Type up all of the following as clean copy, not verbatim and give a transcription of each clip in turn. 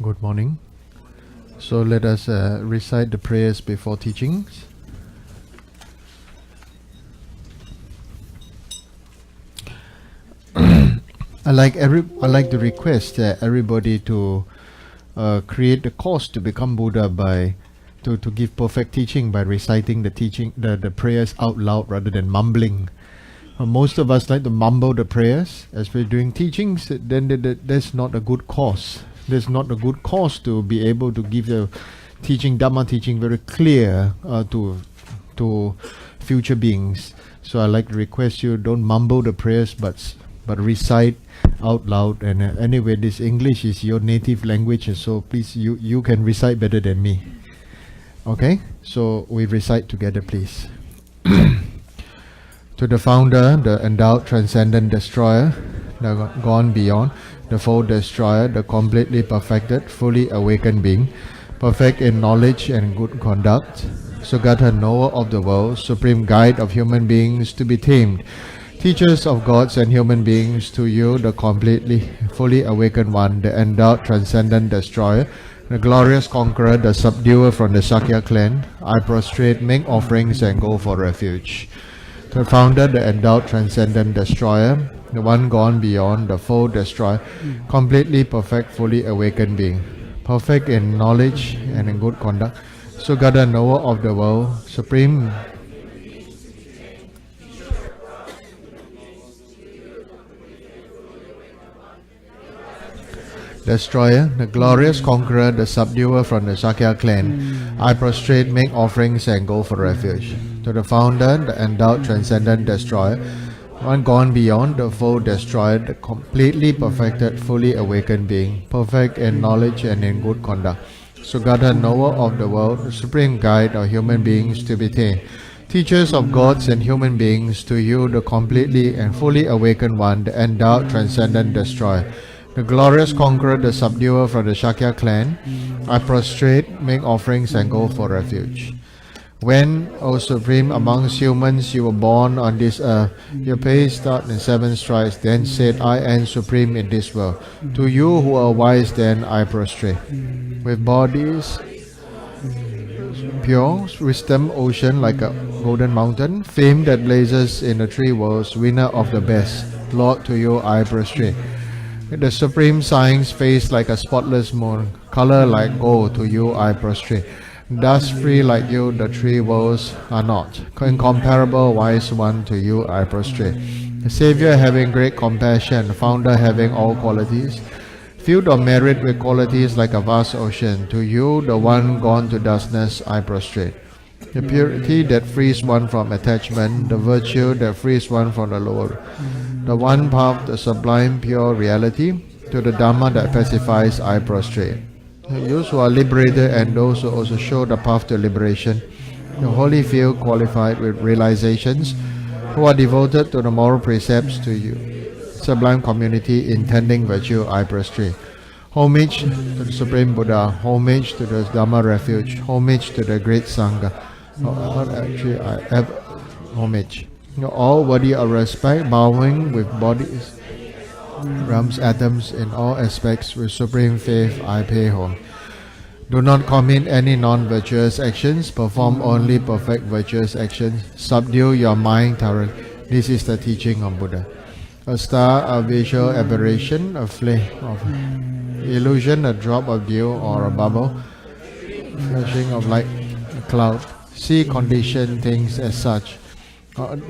Good morning. So let us recite the prayers before teachings. I like to request everybody to create a course to become Buddha by to give perfect teaching by reciting the prayers out loud rather than mumbling. Most of us like to mumble the prayers as we're doing teachings. Then that's not a good course. There's not a good course to be able to give the teaching, Dhamma teaching, very clear to future beings. So I like to request you, don't mumble the prayers, but recite out loud. And anyway, this English is your native language, and so please, you can recite better than me. Okay, so we recite together, please. To the founder, the endowed transcendent destroyer, the gone beyond, the full destroyer, the completely perfected, fully awakened being, perfect in knowledge and good conduct, Sugata knower of the world, supreme guide of human beings to be tamed, teachers of gods and human beings, to you, the completely, fully awakened one, the endowed transcendent destroyer, the glorious conqueror, the subduer from the Sakya clan, I prostrate, make offerings and go for refuge. To the founder, the endowed transcendent destroyer, the one gone beyond, the full destroyer, completely perfect, fully awakened being, perfect in knowledge and in good conduct, Sugata knower of the world, supreme destroyer, the glorious conqueror, the subduer from the Sakya clan, I prostrate, make offerings and go for refuge. To the founder, the endowed transcendent destroyer, one gone beyond, the full destroyer, the completely perfected, fully awakened being, perfect in knowledge and in good conduct, Sugata knower of the world, supreme guide of human beings to be tamed, teachers of gods and human beings, to you, the completely and fully awakened one, the endowed transcendent destroyer, the glorious conqueror, the subduer from the Shakya clan, I prostrate, make offerings and go for refuge. When, O Supreme, amongst humans you were born on this earth, your pace started in 7 strides, then said, I am supreme in this world. To you who are wise, then I prostrate. With bodies pure, wisdom ocean like a golden mountain, fame that blazes in the 3 worlds, winner of the best, Lord, to you I prostrate. With the supreme science, face like a spotless moon, color like gold, to you I prostrate. Thus free like you, the 3 worlds are not. Incomparable wise one, to you I prostrate. The Savior having great compassion, founder having all qualities, filled of merit with qualities like a vast ocean, to you, the one gone to dustness, I prostrate. The purity that frees one from attachment, the virtue that frees one from the lower, the one path, the sublime pure reality, to the Dhamma that pacifies, I prostrate. Those who are liberated and those who also show the path to liberation, the holy field qualified with realizations, who are devoted to the moral precepts, to you, sublime community intending virtue, I prostrate. Homage to the Supreme Buddha, homage to the Dhamma refuge, homage to the great Sangha. Actually, I have homage. All worthy of respect, bowing with bodies, realms, atoms in all aspects, with supreme faith I pay home. Do not commit any non-virtuous actions, perform only perfect virtuous actions, subdue your mind thoroughly. This is the teaching of Buddha. A star, a visual aberration, a flame of illusion, a drop of dew or a bubble, flashing of light, a cloud. See conditioned things as such.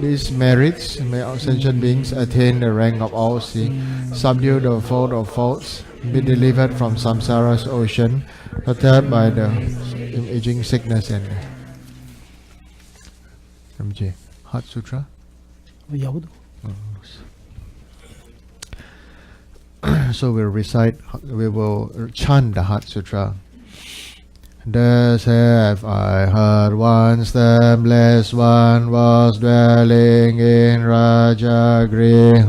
These merits may sentient beings attain the rank of all seeing, subdue the fault of faults, be delivered from samsara's ocean, perturbed by the aging sickness and Heart Sutra. So we will chant the Heart Sutra. Thus have I heard once the blessed one was dwelling in Rajagriha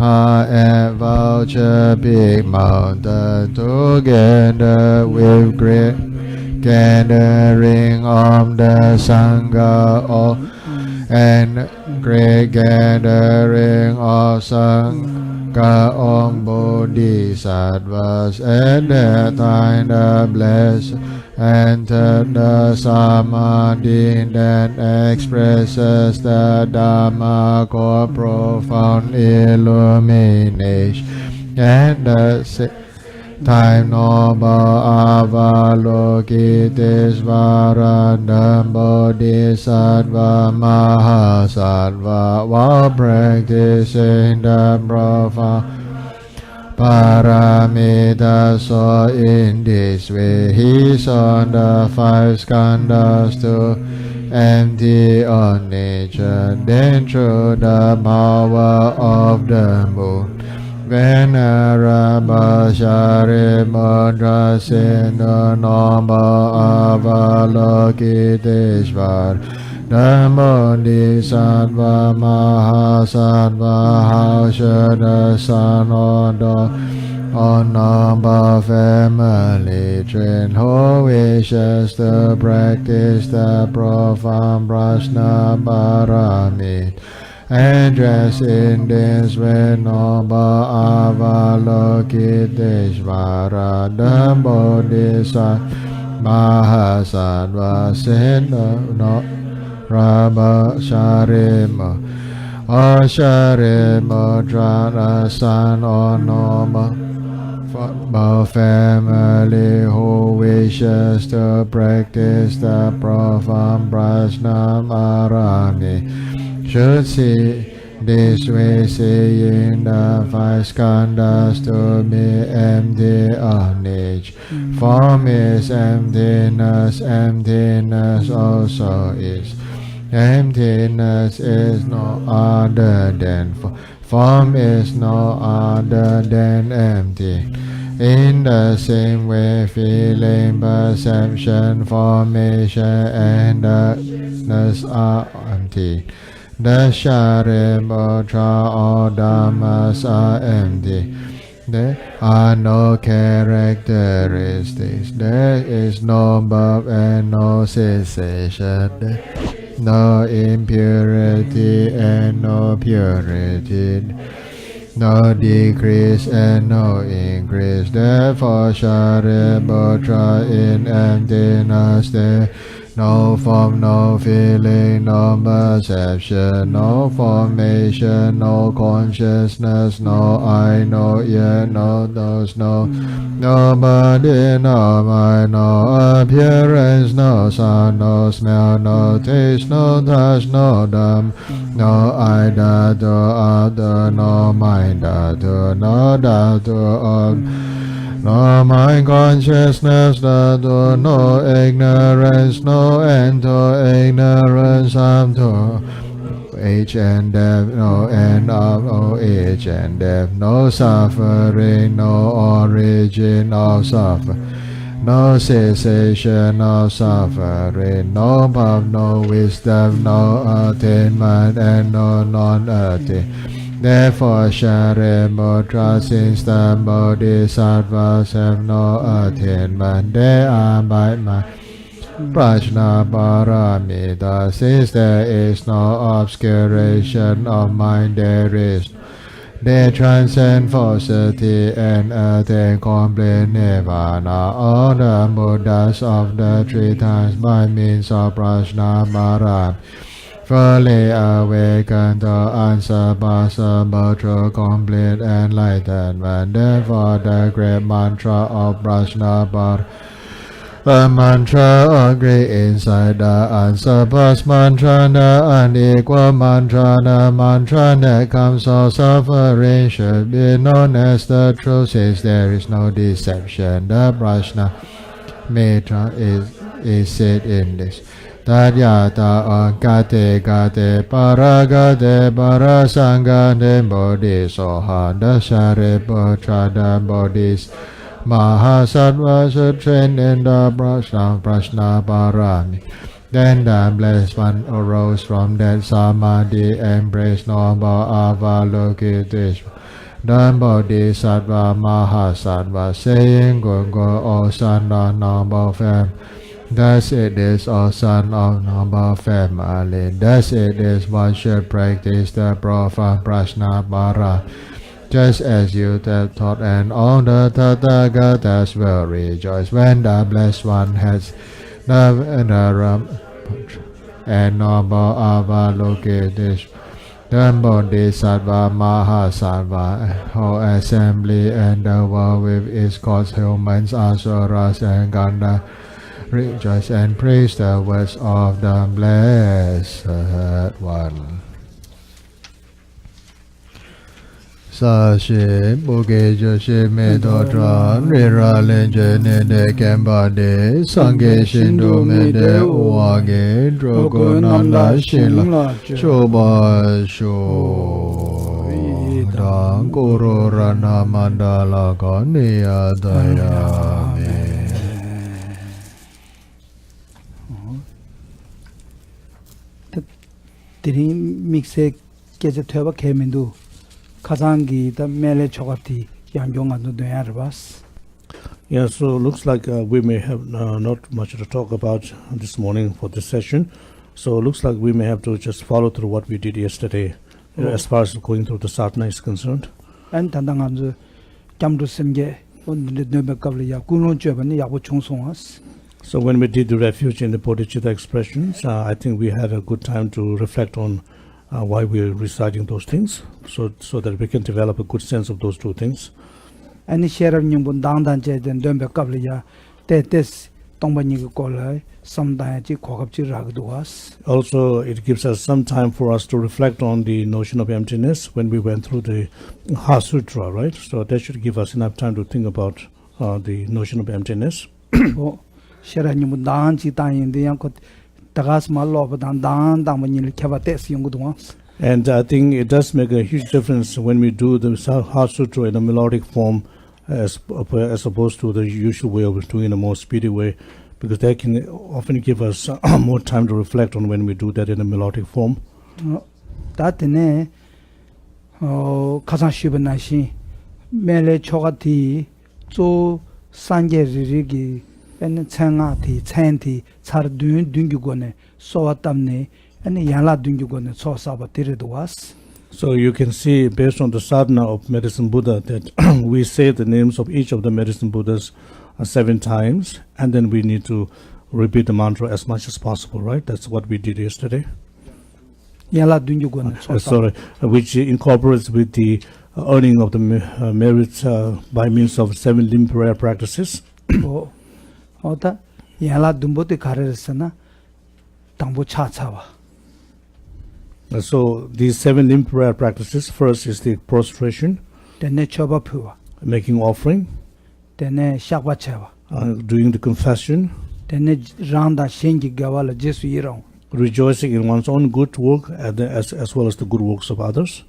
at Vulture Peak Mountain, together with great gathering of the Sangha, all and great gathering of Sangha of Bodhisattvas. At that time the blessed entered the Samadhi that expresses the Dhamma called profound illumination. At the time noble Avalokitesvara Bodhisattva Mahasattva, while practicing the profound paramita. So in this way he saw the five skandhas to empty on nature. Then through the power of the moon, Venerable Sharimudra Sindhu Noble Avalokitesvara the Bodhisattva Mahasattva, how should the son of the honorable family train who wishes to practice the profound prajna parami, address in this way noble Avalokitesvara the Bodhisattva Mahasattva Sindhu no Rabba Sharima O Sharimudra, the son of noble family who wishes to practice the profound prajna parami, should see this way, seeing the five skandhas to be empty on each. Form is emptiness, emptiness also is. Emptiness is no other than form is no other than empty. In the same way, feeling, perception, formation, and darkness are empty. The Sharimudra, all dhammas are empty. There are no characteristics. There is no birth and no cessation. No impurity and no purity. No decrease and no increase. Therefore, Sharimudra, in emptiness there no form, no feeling, no perception, no formation, no consciousness, no I, no ear, no nose, no body, no mind, no appearance, no sound, no smell, no taste, no touch, no dumb, no eye, dhatu, other, no mind, dhatu, no dhatu, no mind consciousness, dhatu, no ignorance, no end to ignorance, up to age and death, no end of age and death, no suffering, no origin of suffering, no cessation of suffering, no path, no wisdom, no attainment, and no non-attainment. Therefore, Sharimudra, since the Bodhisattvas have no attainment, they are by my prajna paramita. Since there is no obscuration of mind, they transcend falsity and attain complete nirvana. All the Buddhas of the three times by means of prajna paramita fully awakened to unsurpassable true complete enlightenment. Therefore, the great mantra of prajna paramita, the mantra of great insight, the unsurpassed mantra, the unequal mantra, the mantra that comes of suffering, should be known as the truth, since there is no deception. The prajna mantra is said in this. Tadyata ankate kate paragate parasangate bodhisoha Sharimudra the bodhis Mahasattva should train in the prajna parami. Then the blessed one arose from that samadhi, embraced noble Avalokitesvara the Bodhisattva Mahasattva, saying, Go, O son of noble family, Thus it is, O son of noble family, thus it is one should practice the Prajna. Just as you have taught, and all the Tathagatas will rejoice when the blessed one has loved and noble Avalokiteshvara. The Bodhisattva Mahasattva, whole assembly and the world with its gods, humans, asuras, and Gandha, rejoice and praise the words of the Blessed One. Sashi Buge Joshi Medotra Rira Lenje Nede Kembade Sange Shindu Mede Uwage Drogo Nanda Shila Choba Sho Dang Guru Rana Mandala Goniya Dayame. Diri mixe keje theba kemendu Kazangi the mele chogati yangyong anu doyarbas. Yeah, so looks like we may have not much to talk about this morning for this session. So looks like we may have to just follow through what we did yesterday as far as going through the sadhana is concerned. And tandanganzu kamdu semge on the nobekabli ya kuno jebani yabu chongsongas. So when we did the refuge in the bodhicitta expressions, I think we had a good time to reflect on why we're reciting those things, so that we can develop a good sense of those two things. Any share of Nimbun down than Jen Dumbe Kablia, this Tombani Kola, some diety Kokapchi Ragduas. Also, it gives us some time for us to reflect on the notion of emptiness when we went through the Sutra, right? So that should give us enough time to think about the notion of emptiness. Share Nimbun down Chita in the Yankot. And I think it does make a huge difference when we do the Heart Sutra in a melodic form as opposed to the usual way of doing it in a more speedy way, because that can often give us more time to reflect on when we do that in a melodic form. That is Kazan Shubanashi Mele Chogati So Sanje Rigi and Tsangati, Tsanti, Tsardun Dungugone, Soatamne, and Yala Dungugone, So Sabatiri was. So you can see, based on the sadhana of Medicine Buddha, that we say the names of each of the Medicine Buddhas 7 times, and then we need to repeat the mantra as much as possible, right? That's what we did yesterday. Yala Dungugone, which incorporates with the earning of the merits by means of 7 limb prayer practices. Ota Yala Dumbote Karesana Tambo Chachawa. So these 7 limb prayer practices, first is the prostration, then Choba Pua, making offering, then Shakwachewa, doing the confession, then Randa Shengi Gawala Jesu Yirong, rejoicing in one's own good work as well as the good works of others.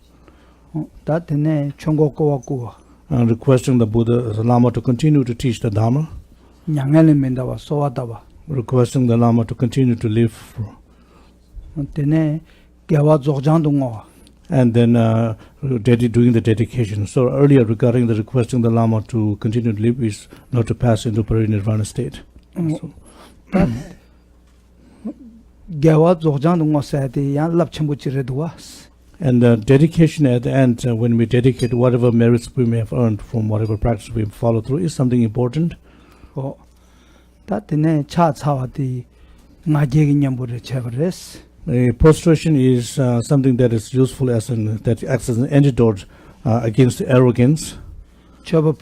That then Chongo Kawakua, and requesting the Buddha, the Lama, to continue to teach the Dharma. Requesting the Lama to continue to live. And then doing the dedication. So earlier regarding the requesting the Lama to continue to live is not to pass into parinirvana state. And dedication at the end, when we dedicate whatever merits we may have earned from whatever practice we follow through, is something important. Prostration is something that is useful that acts as an antidote against arrogance. Offering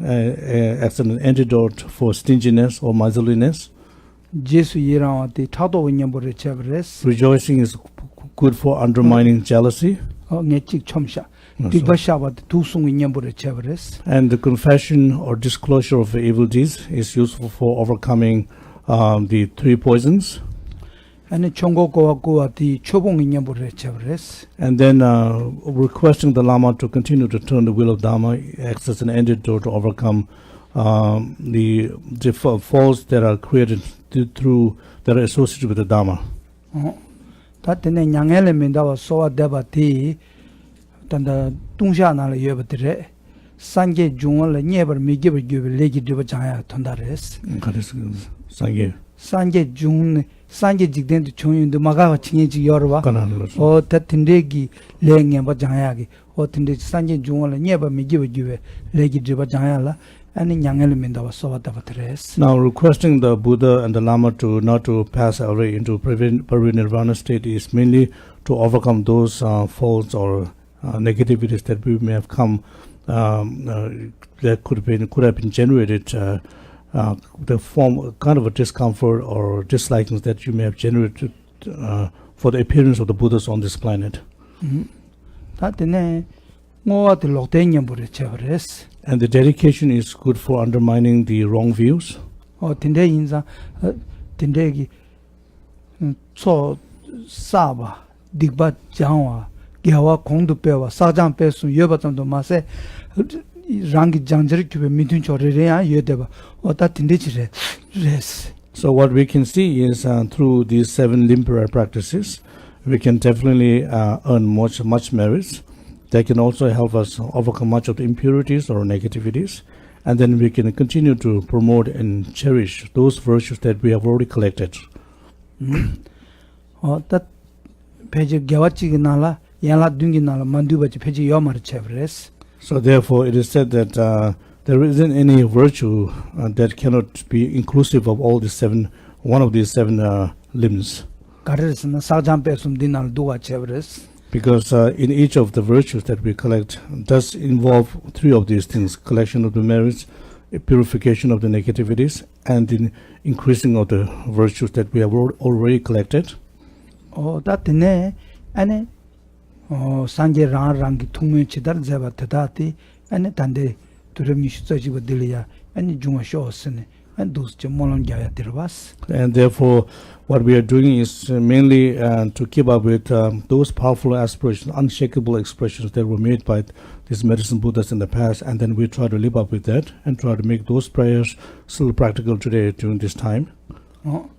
acts as an antidote for stinginess or miserliness. Rejoicing is good for undermining jealousy. And the confession or disclosure of evil deeds is useful for overcoming the 3 poisons. And then requesting the Lama to continue to turn the wheel of Dharma acts as an antidote to overcome the faults that are created that are associated with the Dharma. Sanje Jungal never me give you legi Dubajaya Tondares. Sangye. Sanje Jun Sanje Jigden to Chun the Magawa Chinji Yorba or Tatindegi laying in Bajayagi or Tindi Sanje Jungal never me give you legi Dubajayala and in young element of Sovatatres. Now, requesting the Buddha and the Lama to not to pass away into Parinirvana state is mainly to overcome those faults or negativities that we may have come that could have been generated, the form kind of a discomfort or dislikings that you may have generated for the appearance of the Buddhas on this planet. And the dedication is good for undermining the wrong views. Oh, Tinde Tindegi so Saba, Digba Jawa, Gawa Kondupewa, Sajan Pesu, Yobatam Mase, Rangi Janjari Cube, Midun Chorea, Yodeba, or that Tindich res. So, what we can see is through these 7 Limpera practices, we can definitely earn much merits. They can also help us overcome much of the impurities or negativities, and then we can continue to promote and cherish those virtues that we have already collected. Oh, that page Gawachi Nala, Yala Dunginala, Manduba page Yomar Chevres. So, therefore, it is said that there isn't any virtue that cannot be inclusive of all the one of these 7 limbs. Gares and Sajan Pesum Dinal Dua Chevres. Because in each of the virtues that we collect does involve 3 of these things: collection of the merits, purification of the negativities, and the increasing of the virtues that we have already collected. Oh, that ne, and Sanje Rangi Tumu Chidar Zeva Tadati, and Tande to Remish with Delia, and Juma Shosen, and those Jamolan Gaya Dirvas. And therefore, what we are doing is mainly to keep up with those powerful aspirations, unshakable expressions that were made by these medicine Buddhas in the past, and then we try to live up with that and try to make those prayers still practical today during this time. Oh,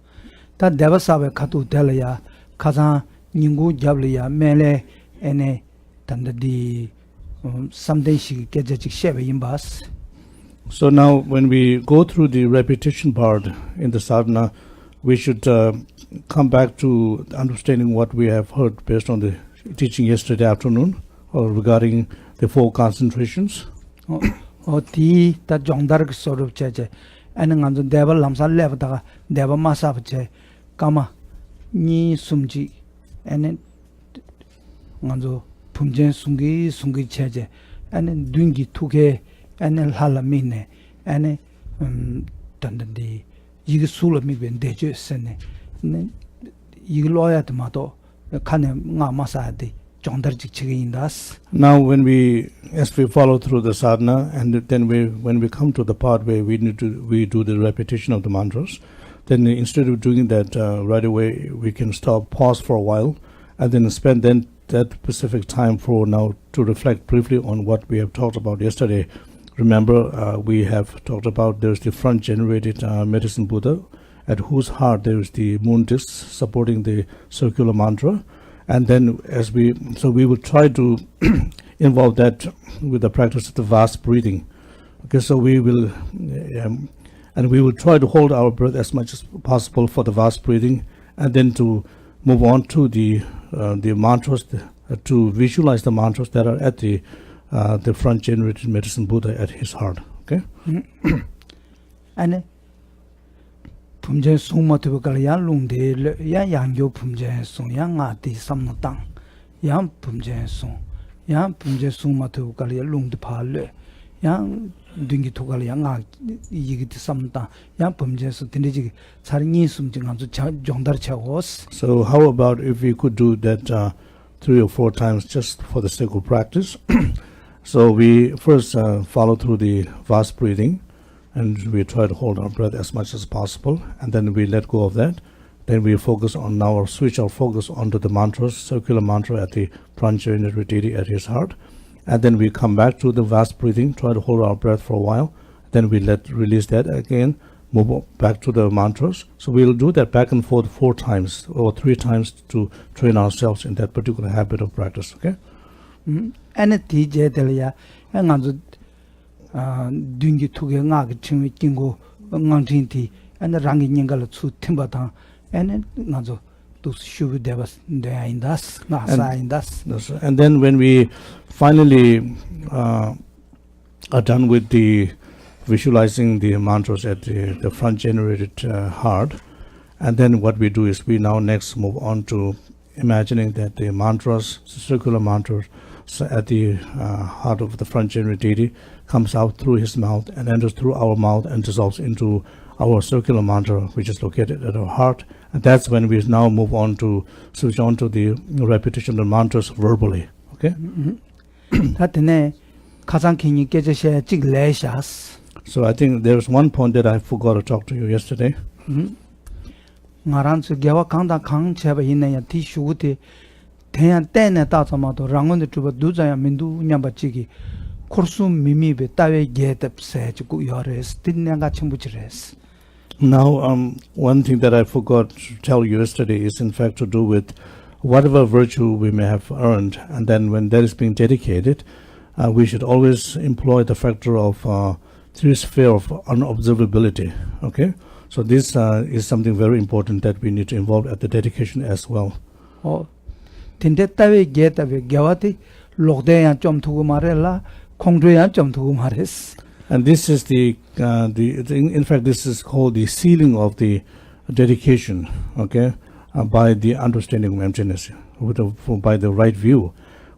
that Devasabe Katu Delia, Kazan, Ningu Jablia, Mele, and Tandadi, someday she gets a Chevy in bus. So now, when we go through the repetition part in the sadhana, we should come back to understanding what we have heard based on the teaching yesterday afternoon regarding the 4 concentrations. Oh, tea that John Dark sort of cheche, and on the devil lamsa levata, devil masache, Kama, Ni Sumji, and Manzo Punjen Sungi cheche, and then Dungi Tuke, and then Halamine, and Tandandi. Yigisula mi ben deje sene yigiloya tomato kane nga masadi jondarjik chigi indas. Now, as we follow through the sadhana, and then when we come to the part where we do the repetition of the mantras, then instead of doing that right away, we can pause for a while, and then spend that specific time for now to reflect briefly on what we have talked about yesterday. Remember, we have talked about there's the front-generated medicine Buddha, at whose heart there is the moon disc supporting the circular mantra, and then we will try to involve that with the practice of the vast breathing. Okay, so we will try to hold our breath as much as possible for the vast breathing, and then to move on to the mantras, to visualize the mantras that are at the front-generated medicine Buddha at his heart. Okay? And Pumje Suma to Galian Lunde, Yang Yo Pumje Sung, Yang Ati Samnatang, Yang Pumje Sung, Yang Pumje Suma to Galia Lung de Pale, Yang Dungi to Galiang Yigit Samta, Yang Pumje Sutinici, Sarini Sumjing to Jondar Chawos. So, how about if we could do that 3 or 4 times just for the sake of practice? So we first follow through the vast breathing, and we try to hold our breath as much as possible, and then we let go of that. Then we switch our focus onto the mantras, circular mantra at the front-generated deity at his heart, and then we come back to the vast breathing, try to hold our breath for a while, then we release that again, move back to the mantras. So we'll do that back and forth 4 times or 3 times to train ourselves in that particular habit of practice. Okay? And a TJ Delia, and dungi tuge nga ge chimi kingo ngang tin ti and rangi nyengal chu timba ta and nga zo to shubu devas de indas na sa indas. And then when we finally are done with the visualizing the mantras at the front generated heart, and then what we do is we now next move on to imagining that the mantras, circular mantras at the heart of the front generated deity comes out through his mouth and enters through our mouth and dissolves into our circular mantra, which is located at our heart. And that's when we now move on to switch on to the repetition of the mantras verbally. Okay? So I think there's one point that I forgot to talk to you yesterday. ngaran su gewa kangda kang cheba hinna ya ti shuguti teyan tene ta sama to rangon de tuba duza ya mindu nyamba chigi kursu mimi be tawe getep se chu yores tinanga chimbuchres. Now one thing that I forgot to tell you yesterday is in fact to do with whatever virtue we may have earned, and then when that is being dedicated, we should always employ the factor of three sphere of unobservability. Okay, so this is something very important that we need to involve at the dedication as well. Tinde tawe getawe gewati lokde ya chom thugu marela khongdwe ya chom thugu mares. And this is in fact this is called the sealing of the dedication. Okay, by the understanding of emptiness, by the right view.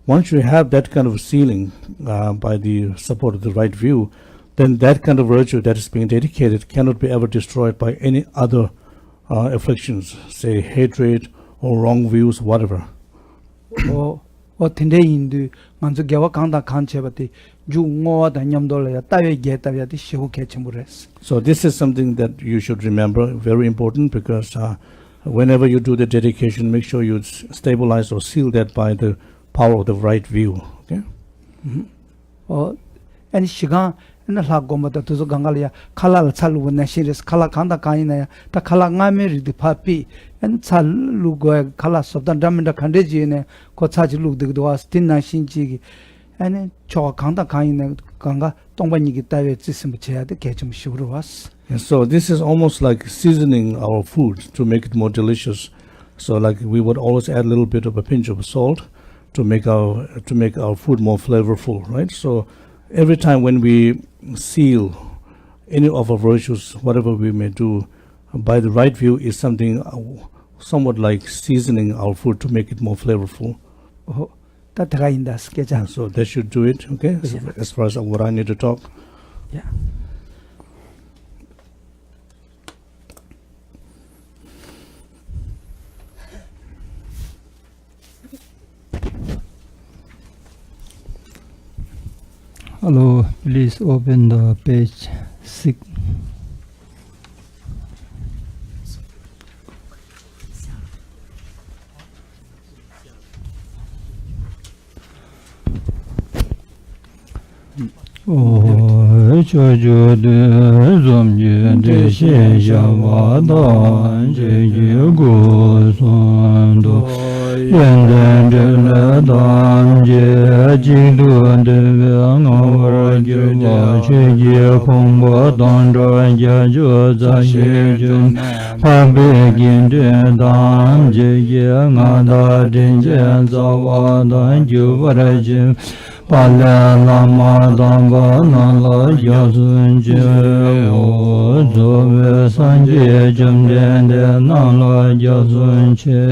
Once you have that kind of sealing by the support of the right view, then that kind of virtue that is being dedicated cannot be ever destroyed by any other afflictions, say hatred or wrong views, whatever. Tinde indu manzo gewa kangda kanchebati ju ngo da nyamdol ya tawe geta ya ti shehu kechimures. So this is something that you should remember, very important, because whenever you do the dedication, make sure you stabilize or seal that by the power of the right view. Okay. And shiga na la gomba da tuzo gangalia khala chalu na shires khala kanda kaina ya ta khala ngame ri di papi and chalu go khala sobdan damenda khande ji ne ko chaji lu de do as tin na shinji gi and cho kanda kaina ganga tongba gi tawe chisim cheya de kechum shuru was. So this is almost like seasoning our food to make it more delicious. So like we would always add a little bit of a pinch of salt to make our food more flavorful, right? So every time when we seal any of our virtues, whatever we may do, by the right view is something somewhat like seasoning our food to make it more flavorful. So that should do it, okay? As far as what I need to talk. Yeah. Hello, please open the page 6. Pala lama damba nala yasunje o zove sanje jamdende nala yasunje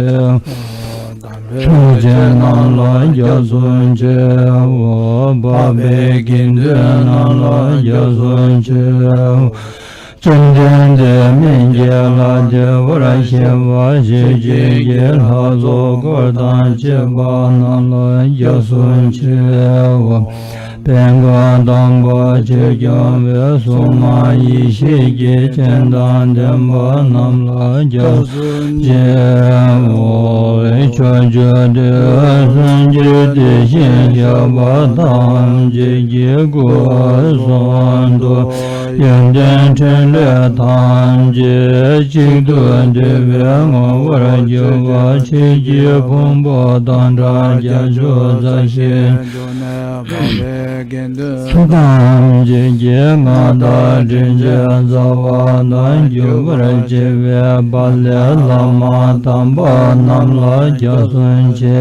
chuje nala yasunje o babe ginde nala yasunje Chundende minje la de vara sheva je je la zo gordan che ba na la yasun che wa benga damba che jam ve soma yi she ge chen dan dem ba nam la yasun che o cho je de san je de shen ya ba dam je je go son do yen den chen le tan je ji du de ve ngo wo ra ji wa chi ji pong bo dan ra ja jo za xin dan je je nga da jin je za wa dan ju wo ra ji ve ba le la ma tam ba nam la ja sun che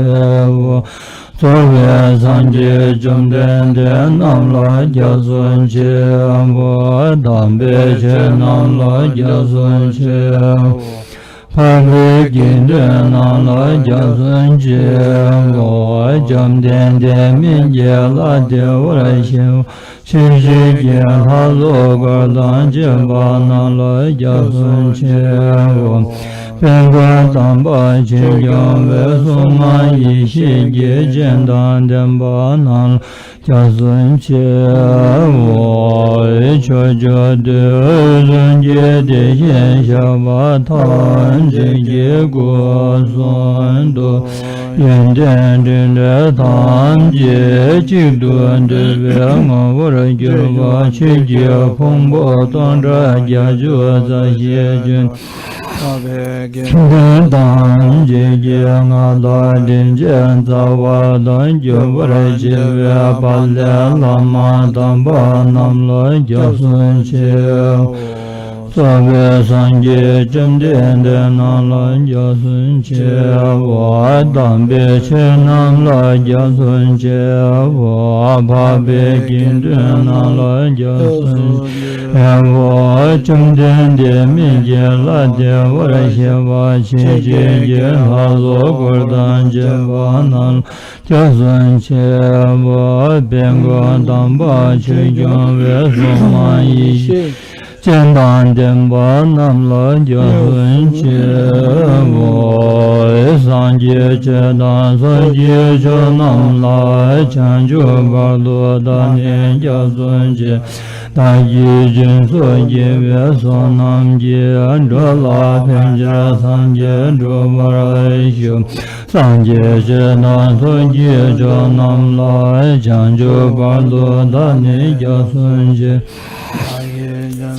wo so ve san je jum den de nam la ja sun che wo dam be che nam la ja sun che pa ve gin de nam la ja sun che wo jum den de min je la de wo ra xin xin xi je ha lo ga dan je ba nam la ja sun che wo Ven Jhado Rinpoche ve su ma yi xi ge jian dan den ba nan jia sun che wo che je de zhen jie de xian xia ba tan jie ge guo sun du yen den den de tan jie ji du de ve ngo wo re ge ba qi jie pong bo dan zhe jia zhuo za xie jun dan je je nga da din je za wa dan je wo re je ve ba le la ma dan ba nam la ja sun che so ve san je chen den de na la ja sun che wa dan be che nam la ja sun che wa ba be kin de na la ja sun wo chen den de min je la de wo re xe wa chi je je ha lo gu dan je wa nan ja sun che wo ben go dan ba chi jong ve su ma yi jian dan den ba nam la ja sun che wo san je che dan san je che nam la chan ju ba lo da nian ja sun che da yi jin su je ve su nam je an zhe la pen je san je zhu ma ra xiu san je che dan sun je che nam la chan ju ba lo da nian ja sun che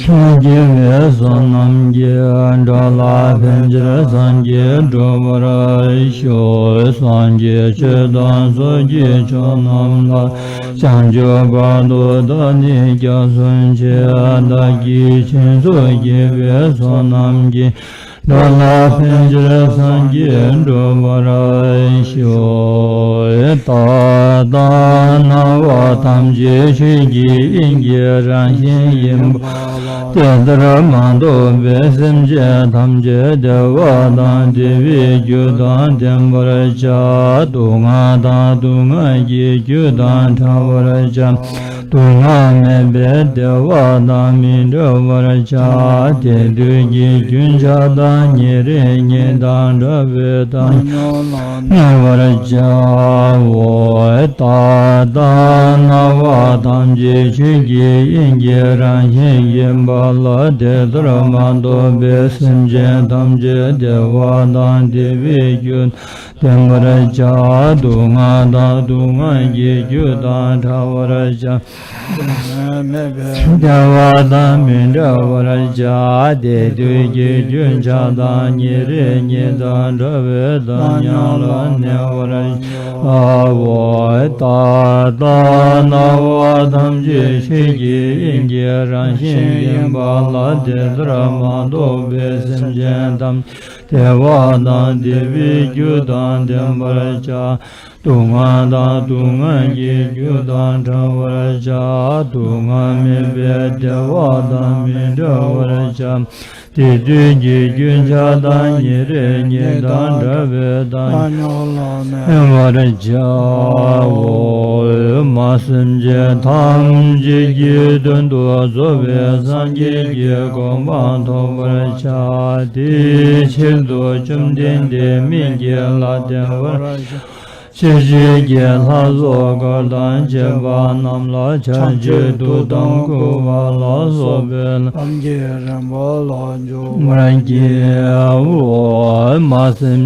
san je ve su nam je an zhe la pen je san je zhu ma ra xiu san je che dan sun je che nam la chan ju ba lo da nian ja sun che da gi chen su ye ve su nam ji da la pen je san je zhu ma ra xiu da da na wa tam je shi ji yin je ran xin yin de de ma do ve sim je tam je de wa dan de vi ju dan den ba ra cha du nga da du nga ji ju dan tha ba ra cha du nga me be de wa da min de wa ra cha de du ji jun cha da ni re ni dan de ve da ni wa ra cha wo da da na wa dam ji chi ji yin je ran yin yin ba la de dra ma do be sim je dam je de wa dan de vi ju den wa ra cha du nga da du nga ji ju da tha wa ra cha de wa da min de wa ra cha de du ji jun cha da ni re ni da de ve da nya la ne wa ra a wo da da na wa dam ji shi ji yin je ran xin yin ba la de dra ma do be sim je dam de wa da de vi ju dan den ba ra cha du nga da du nga ji ju dan tha wa ra cha du nga me be de wa da me de wa ra cha de du ji jun cha da ni re ni dan de ve da wa ra cha wo ma sim je tham ji ji dun du zo ve san ji ji gong ba tho wa ra cha de chen do chum den de min je la de wa ra chi ji ge la zo ga dan je ba nam la cha ji du dang gu wa la zo be Am je ram bo lo ju ma ge wo ma sim